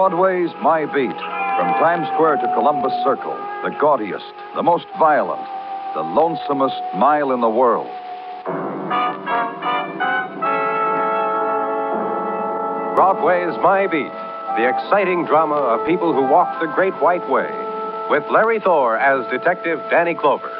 Broadway's My Beat. From Times Square to Columbus Circle, the gaudiest, the most violent, the lonesomest mile in the world. Broadway's My Beat, the exciting drama of people who walk the Great White Way, with Larry Thor as Detective Danny Clover.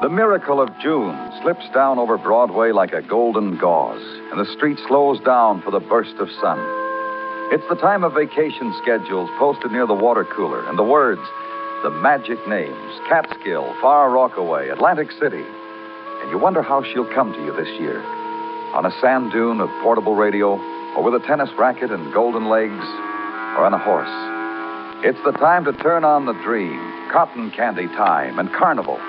The miracle of June slips down over Broadway like a golden gauze, and the street slows down for the burst of sun. It's the time of vacation schedules posted near the water cooler, and the words, the magic names, Catskill, Far Rockaway, Atlantic City. And you wonder how she'll come to you this year. On a sand dune of portable radio, or with a tennis racket and golden legs, or on a horse. It's the time to turn on the dream, cotton candy time, and carnival.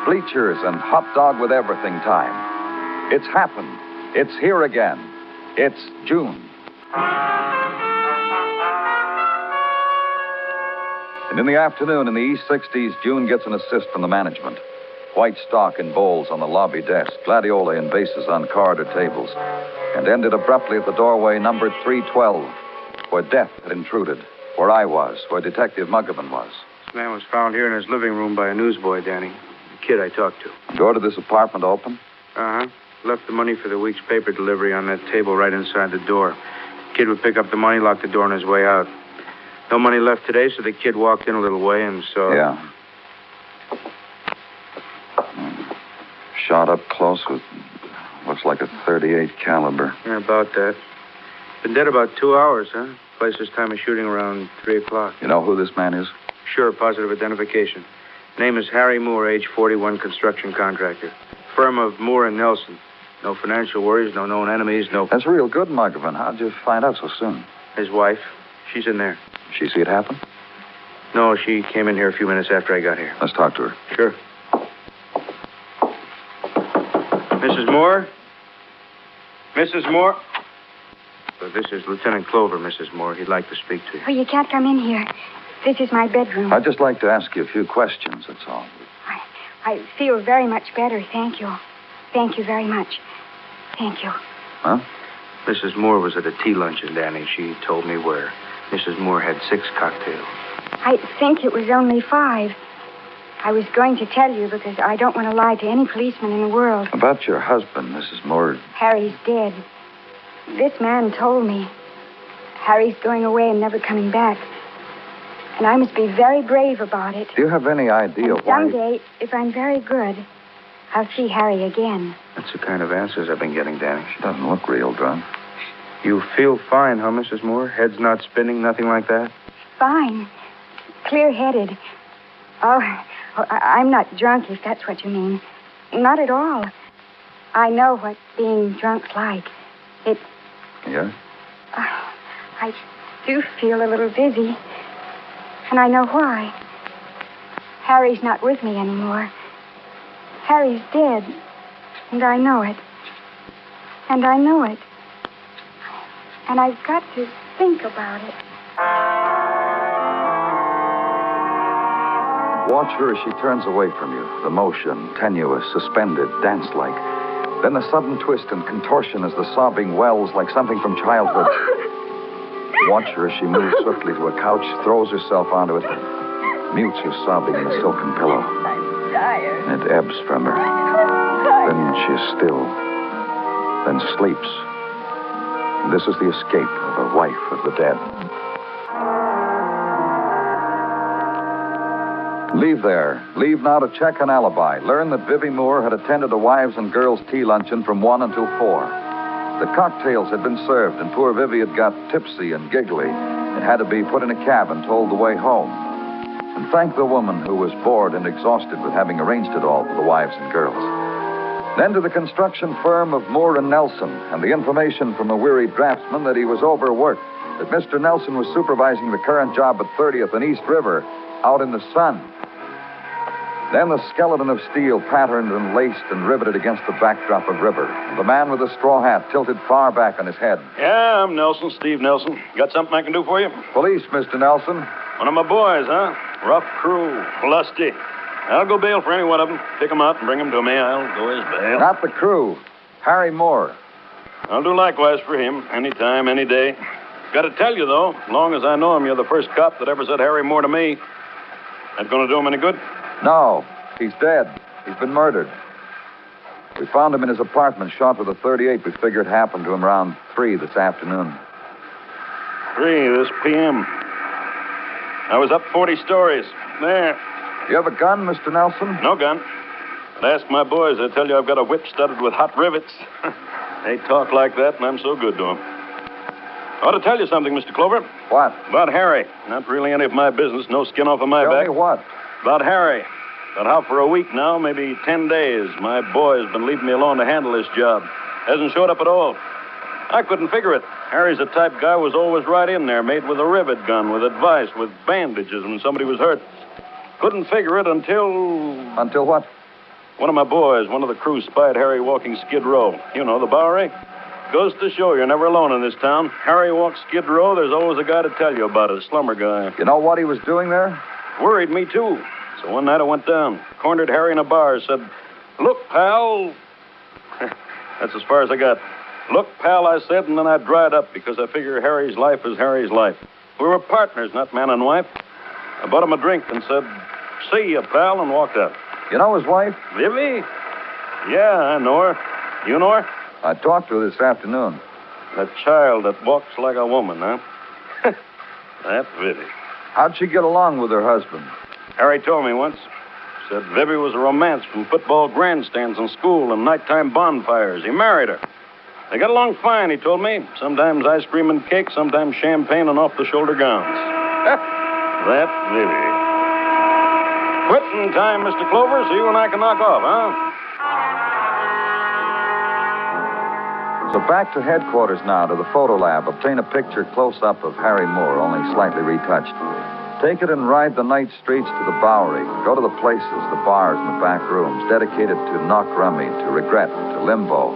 Bleachers and hot dog with everything time. It's happened. It's here again. It's June. And in the afternoon, in the East 60s, June gets an assist from the management. White stock in bowls on the lobby desk, gladioli and vases on corridor tables, and ended abruptly at the doorway numbered 312, where death had intruded, where I was, where Detective Muggavan was. This man was found here in his living room by a newsboy, Danny. The kid I talked to. Door to this apartment open? Uh-huh. Left the money for the week's paper delivery on that table right inside the door. Kid would pick up the money, lock the door on his way out. No money left today, so the kid walked in a little way and saw... Yeah. Shot up close with... looks like a .38 caliber. Yeah, about that. Been dead about 2 hours, huh? Place his time of shooting around 3 o'clock. You know who this man is? Sure, positive identification. Name is Harry Moore, age 41, construction contractor. Firm of Moore and Nelson. No financial worries, no known enemies, no... That's real good, Muggavan. How'd you find out so soon? His wife. She's in there. She see it happen? No, she came in here a few minutes after I got here. Let's talk to her. Sure. Mrs. Moore? Mrs. Moore? This is Lieutenant Clover, Mrs. Moore. He'd like to speak to you. Oh, you can't come in here. This is my bedroom. I'd just like to ask you a few questions, that's all. I feel very much better, thank you. Thank you very much. Thank you. Huh? Mrs. Moore was at a tea luncheon, Danny. She told me where. Mrs. Moore had 6 cocktails. I think it was only 5. I was going to tell you because I don't want to lie to any policeman in the world. About your husband, Mrs. Moore. Harry's dead. This man told me. Harry's going away and never coming back. And I must be very brave about it. Do you have any idea and why... someday, if I'm very good, I'll see Harry again. That's the kind of answers I've been getting, Danny. She doesn't look real drunk. You feel fine, huh, Mrs. Moore? Head's not spinning, nothing like that? Fine. Clear-headed. Oh, I'm not drunk, if that's what you mean. Not at all. I know what being drunk's like. It... Yeah? I do feel a little dizzy. And I know why. Harry's not with me anymore. Harry's dead. And I know it. And I know it. And I've got to think about it. Watch her as she turns away from you. The motion, tenuous, suspended, dance-like. Then the sudden twist and contortion as the sobbing wells like something from childhood. Watch her as she moves swiftly to a couch, throws herself onto it, mutes her sobbing in a silken pillow. I'm tired. And it ebbs from her. Then she is still. Then sleeps. And this is the escape of a wife of the dead. Leave there. Leave now to check an alibi. Learn that Vivie Moore had attended a wives' and girls' tea luncheon from 1 until 4. The cocktails had been served, and poor Vivie had got tipsy and giggly and had to be put in a cab and told the way home. And thank the woman who was bored and exhausted with having arranged it all for the wives and girls. Then to the construction firm of Moore and Nelson, and the information from a weary draftsman that he was overworked, that Mr. Nelson was supervising the current job at 30th and East River out in the sun. Then the skeleton of steel patterned and laced and riveted against the backdrop of river. And the man with the straw hat tilted far back on his head. Yeah, I'm Nelson, Steve Nelson. Got something I can do for you? Police, Mr. Nelson. One of my boys, huh? Rough crew, lusty. I'll go bail for any one of them. Pick them out and bring them to me. I'll go as bail. Not the crew. Harry Moore. I'll do likewise for him. Anytime, any day. Got to tell you, though, as long as I know him, you're the first cop that ever said Harry Moore to me. That going to do him any good? No, he's dead. He's been murdered. We found him in his apartment, shot with a .38. We figured happened to him around 3 this afternoon. 3 this p.m. I was up 40 stories. There. You have a gun, Mr. Nelson? No gun. But ask my boys. They tell you I've got a whip studded with hot rivets. They talk like that, and I'm so good to them. I ought to tell you something, Mr. Clover. What? About Harry. Not really any of my business. No skin off of my back. Tell me what? About Harry. About how for a week now, maybe 10 days, my boy's been leaving me alone to handle this job. Hasn't showed up at all. I couldn't figure it. Harry's the type guy who was always right in there, made with a rivet gun, with advice, with bandages when somebody was hurt. Couldn't figure it until... Until what? One of my boys, one of the crew, spied Harry walking Skid Row. You know, the Bowery. Goes to show you're never alone in this town. Harry walks Skid Row, there's always a guy to tell you about it, a slumber guy. You know what he was doing there? Worried me, too. So one night I went down, cornered Harry in a bar, said, "Look, pal." That's as far as I got. "Look, pal," I said, and then I dried up because I figure Harry's life is Harry's life. We were partners, not man and wife. I bought him a drink and said, "See ya, pal," and walked out. You know his wife? Vivi? Yeah, I know her. You know her? I talked to her this afternoon. That child that walks like a woman, huh? That's Vivi. How'd she get along with her husband? Harry told me once. Said Vivi was a romance from football grandstands in school and nighttime bonfires. He married her. They got along fine, he told me. Sometimes ice cream and cake, sometimes champagne and off-the-shoulder gowns. That's Vivi. Quitting time, Mr. Clover, so you and I can knock off, huh? So back to headquarters now, to the photo lab. Obtain a picture close-up of Harry Moore, only slightly retouched. Take it and ride the night streets to the Bowery. Go to the places, the bars and the back rooms, dedicated to knock rummy, to regret, to limbo,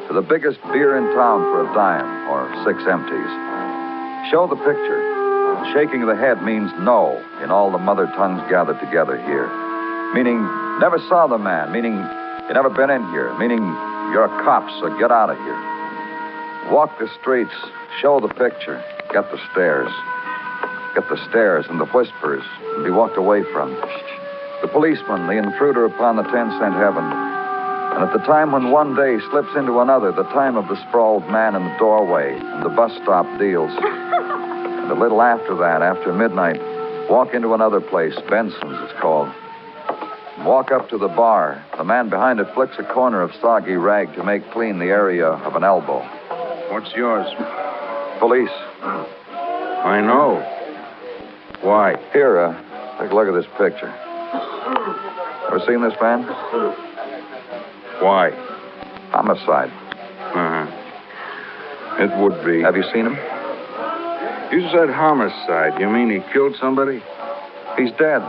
to the biggest beer in town for a dime, or 6 empties. Show the picture. Shaking of the head means no in all the mother tongues gathered together here. Meaning, never saw the man. Meaning, you never been in here. Meaning, you're a cop, so get out of here. Walk the streets. Show the picture. Get the stares. Get the stares and the whispers and be walked away from. The policeman, the intruder upon the 10-cent heaven. And at the time when one day slips into another, the time of the sprawled man in the doorway and the bus stop deals. And a little after that, after midnight, walk into another place, Benson's it's called. Walk up to the bar. The man behind it flicks a corner of soggy rag to make clean the area of an elbow. What's yours? Police. I know. Why? Here, take a look at this picture. Ever seen this man? Why? Homicide. Uh-huh. It would be. Have you seen him? You said homicide. You mean he killed somebody? He's dead.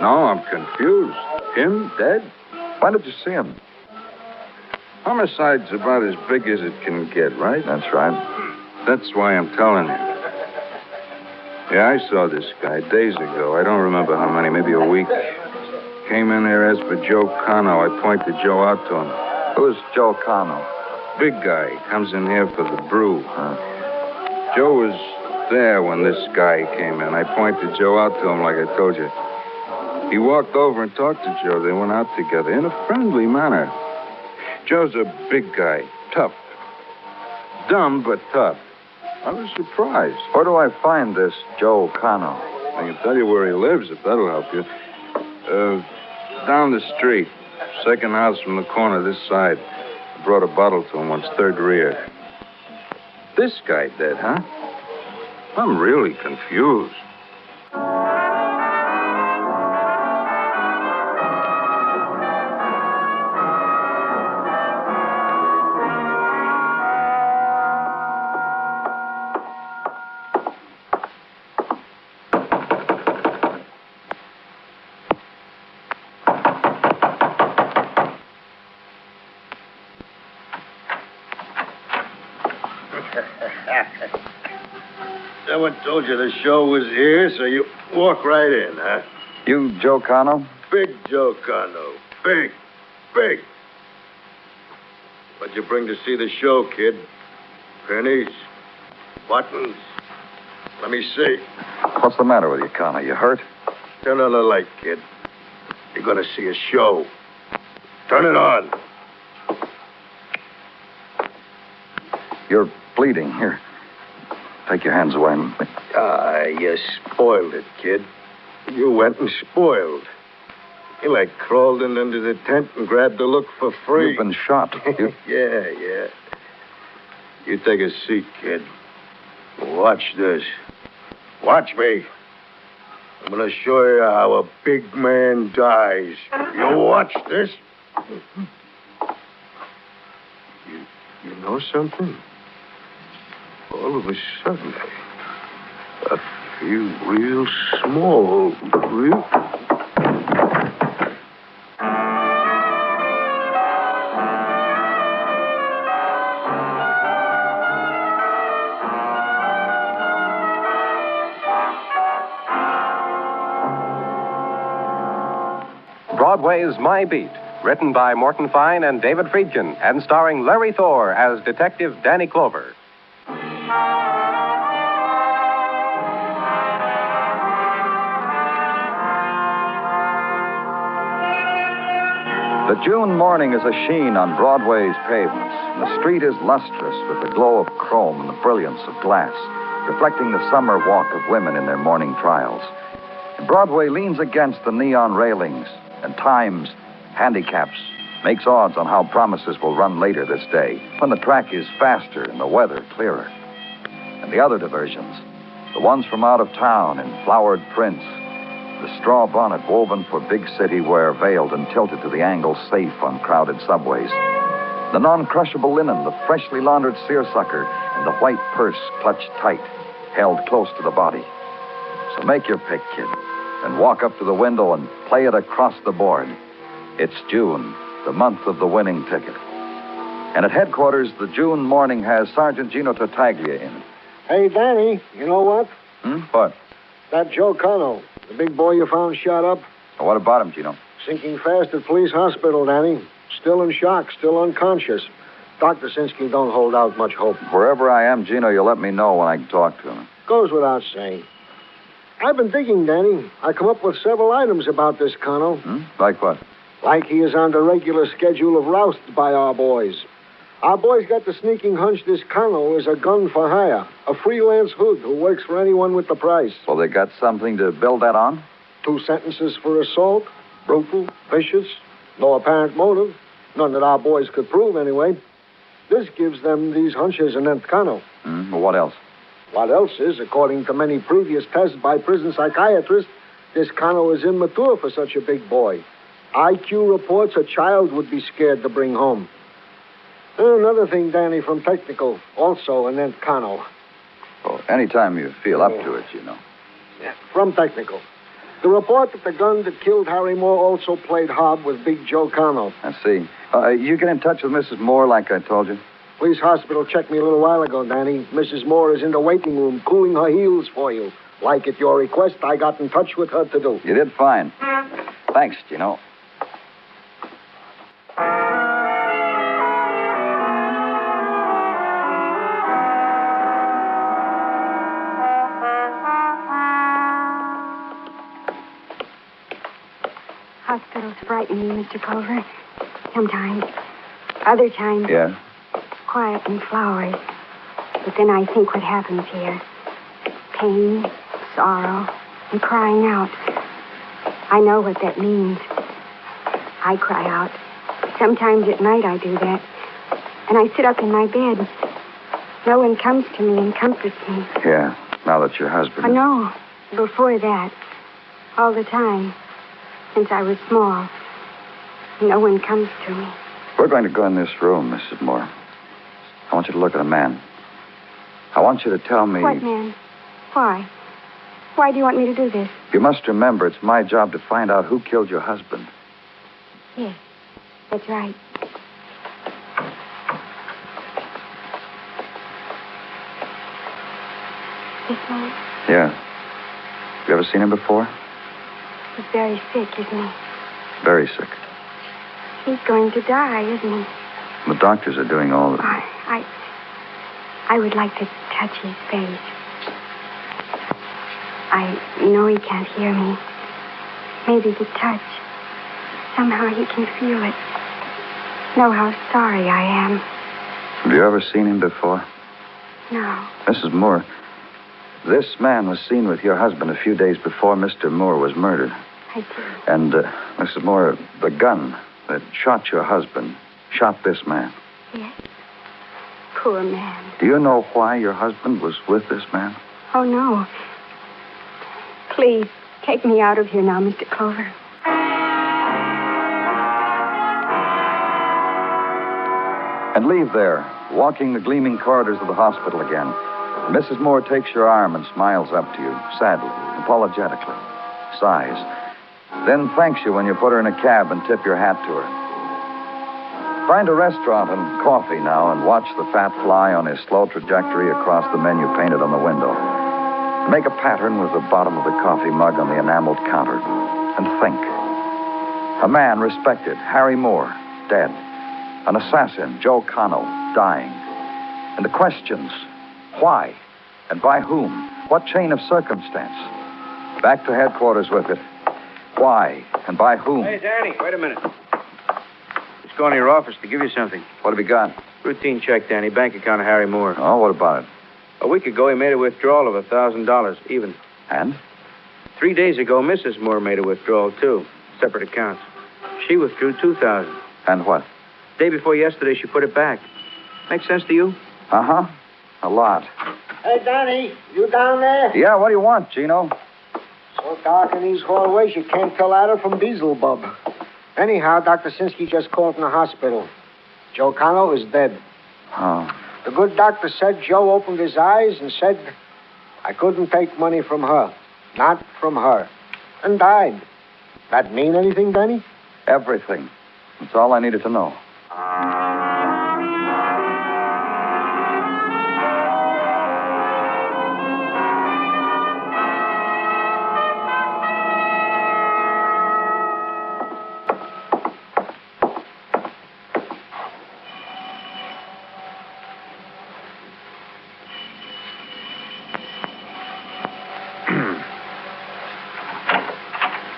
No, I'm confused. Him dead? When did you see him? Homicide's about as big as it can get, right? That's right. That's why I'm telling you. Yeah, I saw this guy days ago. I don't remember how many, maybe a week. Came in there as for Joe Cano. I pointed Joe out to him. Who's Joe Cano? Big guy. Comes in here for the brew. Joe was there when this guy came in. I pointed Joe out to him like I told you. He walked over and talked to Joe. They went out together in a friendly manner. Joe's a big guy. Tough. Dumb, but tough. I was surprised. Where do I find this Joe Cano? I can tell you where he lives, if that'll help you. Down the street. Second house from the corner, this side. I brought a bottle to him once, third rear. This guy dead, huh? I'm really confused. Someone told you the show was here, so you walk right in, huh? You Joe Cano? big Joe Cono. Big. Big. What'd you bring to see the show, kid? Pennies? Buttons? Let me see. What's the matter with you, Connor? You hurt? Turn on the light, kid. You're gonna see a show. Turn it on. You're bleeding. Here. Take your hands away. Ah, you spoiled it, kid. You went and spoiled. You like crawled in under the tent and grabbed the look for free. You've been shot. Yeah. You take a seat, kid. Watch this. Watch me. I'm going to show you how a big man dies. You watch this. You know something? All of a sudden, I feel real small. Real... Broadway's My Beat, written by Morton Fine and David Friedkin, and starring Larry Thor as Detective Danny Clover. The June morning is a sheen on Broadway's pavements, and the street is lustrous with the glow of chrome and the brilliance of glass, reflecting the summer walk of women in their morning trials. And Broadway leans against the neon railings, and Times, handicaps, makes odds on how promises will run later this day, when the track is faster and the weather clearer. And the other diversions, the ones from out of town in flowered prints, the straw bonnet woven for big city wear veiled and tilted to the angle safe on crowded subways, the non-crushable linen, the freshly laundered seersucker, and the white purse clutched tight, held close to the body. So make your pick, kid, and walk up to the window and play it across the board. It's June, the month of the winning ticket. And at headquarters, the June morning has Sergeant Gino Tartaglia in it. Hey, Danny, you know what? What? That Joe Cono, the big boy you found shot up, Well, what about him, Gino? sinking fast at police hospital, Danny. Still in shock, still unconscious. Dr. Sinsky don't hold out much hope. Wherever I am, Gino, you'll let me know when I can talk to him. Goes without saying. I've been thinking, Danny. I come up with several items about this Cono. Like what? Like he is on the regular schedule of rousts by our boys. Our boys got the sneaking hunch this Cono is a gun for hire, a freelance hood who works for anyone with the price. Well, they got something to build that on? 2 sentences for assault, brutal, vicious, no apparent motive, none that our boys could prove anyway. This gives them these hunches in Cono. Well, what else? What else is, according to many previous tests by prison psychiatrists, this Cono is immature for such a big boy. IQ reports a child would be scared to bring home. And another thing, Danny, from technical, also an Cono. Well, anytime you feel up to it, you know. From technical. The report that the gun that killed Harry Moore also played hob with Big Joe Cono. I see. You get in touch with Mrs. Moore like I told you? Police hospital checked me a little while ago, Danny. Mrs. Moore is in the waiting room, cooling her heels for you. Like at your request, I got in touch with her to do. You did fine. Thanks, Gino. Hospitals frighten me, Mr. Clover. Sometimes. Other times. Yeah? Quiet and flowery. But then I think what happens here. Pain, sorrow, and crying out. I know what that means. I cry out. Sometimes at night I do that. And I sit up in my bed. No one comes to me and comforts me. Yeah, now that your husband... Oh, no. Before that. All the time. Since I was small. No one comes to me. We're going to go in this room, Mrs. Moore. I want you to look at a man. I want you to tell me... What man? Why? Why do you want me to do this? You must remember, it's my job to find out who killed your husband. Yes, that's right. This man? Yeah. You ever seen him before? He's very sick, isn't he? Very sick. He's going to die, isn't he? The doctors are doing all that. I would like to touch his face. I know he can't hear me. Maybe the touch. Somehow he can feel it. Know how sorry I am. Have you ever seen him before? No. Mrs. Moore, this man was seen with your husband a few days before Mr. Moore was murdered. I do. And, Mrs. Moore, the gun that shot your husband shot this man. Yes. Poor man. Do you know why your husband was with this man? Oh, no. Please, take me out of here now, Mr. Clover. And leave there, walking the gleaming corridors of the hospital again. Mrs. Moore takes your arm and smiles up to you, sadly, apologetically, sighs, then thanks you when you put her in a cab and tip your hat to her. Find a restaurant and coffee now and watch the fat fly on his slow trajectory across the menu painted on the window. Make a pattern with the bottom of the coffee mug on the enameled counter. And think. A man respected, Harry Moore, dead. An assassin, Joe Connell, dying. And the questions, why and by whom? What chain of circumstance? Back to headquarters with it. Why and by whom? Hey, Danny, wait a minute. Just going to your office to give you something. What have you got? Routine check, Danny. Bank account of Harry Moore. Oh, what about it? A week ago, he made a withdrawal of $1,000, even. And? 3 days ago, Mrs. Moore made a withdrawal, too. Separate accounts. She withdrew $2,000. And what? Day before yesterday, she put it back. Make sense to you? Uh-huh. A lot. Hey, Danny, you down there? Yeah, what do you want, Gino? So dark in these hallways, you can't tell Ada from Beelzebub. Anyhow, Dr. Sinsky just called from the hospital. Joe Connell is dead. Oh. The good doctor said Joe opened his eyes and said, I couldn't take money from her. Not from her. And died. That mean anything, Danny? Everything. That's all I needed to know.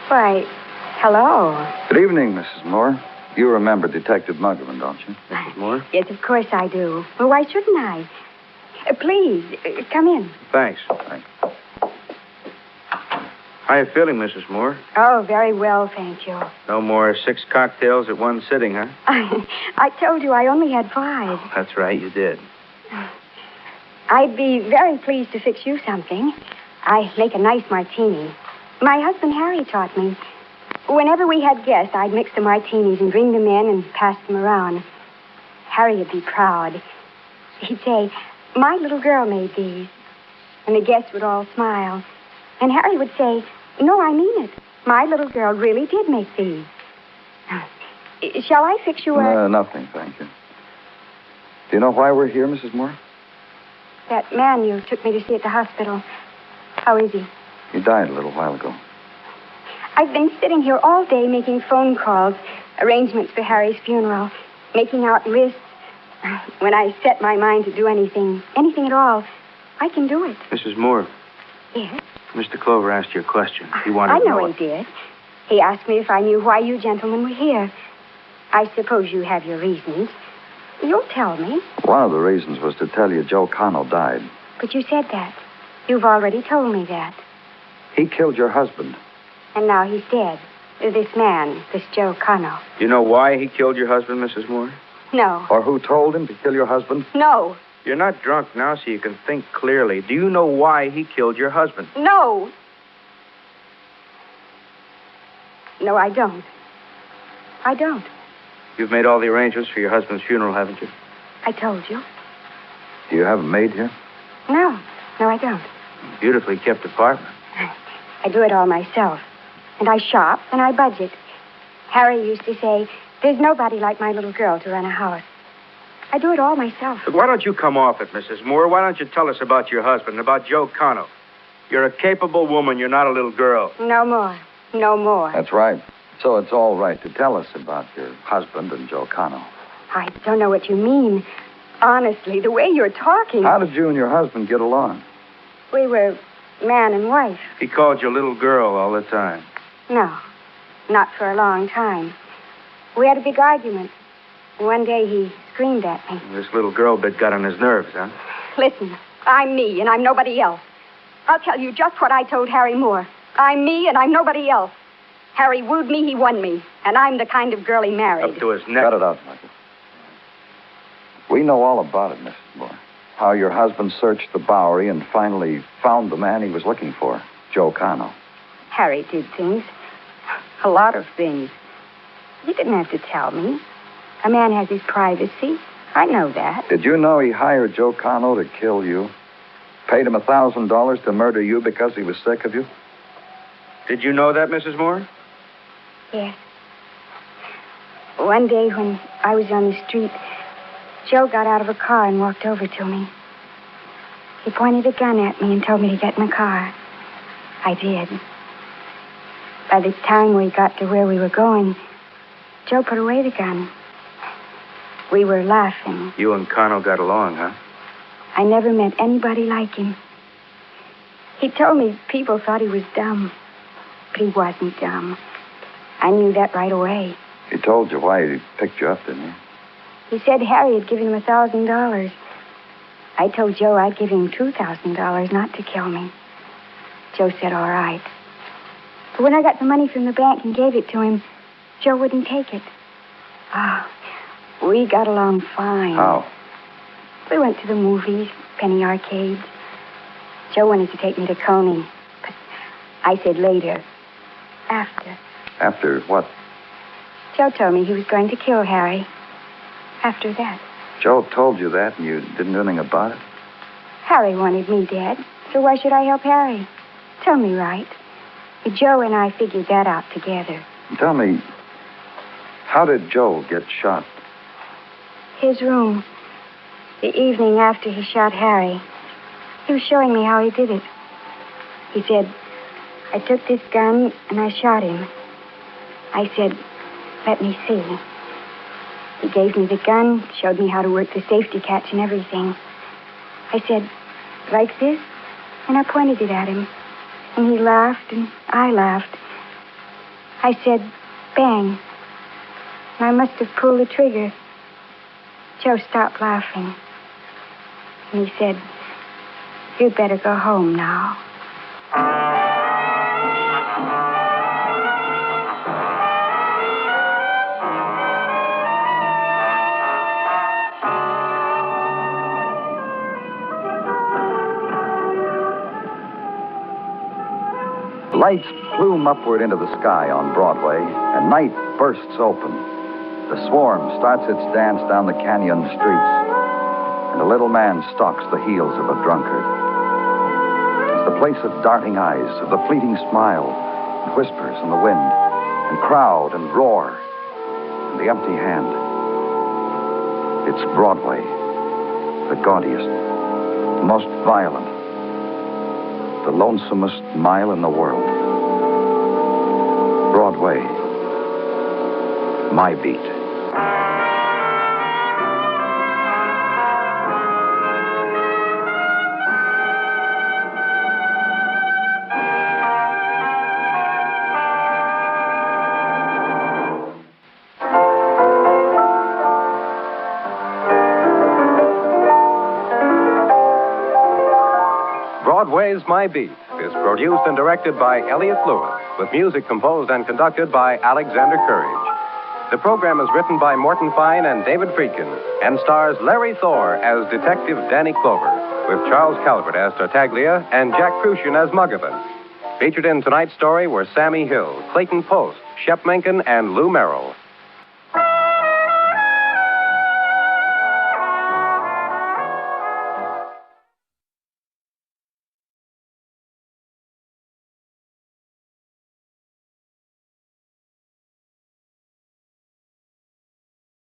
Why, hello. Good evening, Mrs. Moore. You remember Detective Muggerman, don't you? Mrs. Moore? Yes, of course I do. Well, why shouldn't I? Please, come in. Thanks. How you feeling, Mrs. Moore? Oh, very well, thank you. No more 6 cocktails at one sitting, huh? I told you I only had 5. That's right, you did. I'd be very pleased to fix you something. I make a nice martini. My husband Harry taught me. Whenever we had guests, I'd mix the martinis and bring them in and pass them around. Harry would be proud. He'd say, my little girl made these. And the guests would all smile. And Harry would say, no, I mean it. My little girl really did make these. Shall I fix you a... Nothing, thank you. Do you know why we're here, Mrs. Moore? That man you took me to see at the hospital. How is he? He died a little while ago. I've been sitting here all day making phone calls, arrangements for Harry's funeral, making out lists. When I set my mind to do anything at all, I can do it. Mrs. Moore. Yes? Mr. Clover asked you a question. He wanted I to know know he did. He asked me if I knew why you gentlemen were here. I suppose you have your reasons. You'll tell me. One of the reasons was to tell you Joe Connell died. But you said that. You've already told me that. He killed your husband. And now he's dead. This man, this Joe Connell. You know why he killed your husband, Mrs. Moore? No. Or who told him to kill your husband? No. You're not drunk now, so you can think clearly. Do you know why he killed your husband? No. No, I don't. I don't. You've made all the arrangements for your husband's funeral, haven't you? I told you. Do you have a maid here? No. No, I don't. Beautifully kept apartment. I do it all myself. And I shop and I budget. Harry used to say, there's nobody like my little girl to run a house. I do it all myself. Look, why don't you come off it, Mrs. Moore? Why don't you tell us about your husband, about Joe Connell? You're a capable woman. You're not a little girl. No more. No more. That's right. So it's all right to tell us about your husband and Joe Cano. I don't know what you mean. Honestly, the way you're talking. How did you and your husband get along? We were man and wife. He called you little girl all the time. No, not for a long time. We had a big argument. One day he screamed at me. This little girl bit got on his nerves, huh? Listen, I'm me and I'm nobody else. I'll tell you just what I told Harry Moore. I'm me and I'm nobody else. Harry wooed me, he won me. And I'm the kind of girl he married. Up to his neck. Cut it out, Michael. We know all about it, Mrs. Moore. How your husband searched the Bowery and finally found the man he was looking for, Joe Cano. Harry did things. A lot of things. You didn't have to tell me. A man has his privacy. I know that. Did you know he hired Joe Cano to kill you? Paid him $1,000 to murder you because he was sick of you? Did you know that, Mrs. Moore? Yes. One day when I was on the street, Joe got out of a car and walked over to me. He pointed a gun at me and told me to get in the car. I did. By the time we got to where we were going, Joe put away the gun. We were laughing. You and Cano got along, huh? I never met anybody like him. He told me people thought he was dumb, but he wasn't dumb. I knew that right away. He told you why he picked you up, didn't he? He said Harry had given him $1,000. I told Joe I'd give him $2,000 not to kill me. Joe said, all right. But when I got the money from the bank and gave it to him, Joe wouldn't take it. We got along fine. How? We went to the movies, penny arcades. Joe wanted to take me to Coney, but I said later. After. After what? Joe told me he was going to kill Harry. After that. Joe told you that and you didn't do anything about it? Harry wanted me dead, so why should I help Harry? Tell me right. Joe and I figured that out together. Tell me, how did Joe get shot? His room. The evening after he shot Harry. He was showing me how he did it. He said, I took this gun and I shot him. I said, let me see. He gave me the gun, showed me how to work the safety catch and everything. I said, like this? And I pointed it at him. And he laughed and I laughed. I said, bang. And I must have pulled the trigger. Joe stopped laughing. And he said, you'd better go home now. Lights plume upward into the sky on Broadway, and night bursts open. The swarm starts its dance down the canyon streets, and a little man stalks the heels of a drunkard. It's the place of darting eyes, of the fleeting smile, and whispers in the wind, and crowd and roar, and the empty hand. It's Broadway, the gaudiest, the most violent, the lonesomest mile in the world. Broadway, my beat. Broadway's My Beat is produced and directed by Elliott Lewis, with music composed and conducted by Alexander Courage. The program is written by Morton Fine and David Friedkin and stars Larry Thor as Detective Danny Clover, with Charles Calvert as Tartaglia and Jack Crucian as Muggavan. Featured in tonight's story were Sammy Hill, Clayton Post, Shep Menken, and Lou Merrill.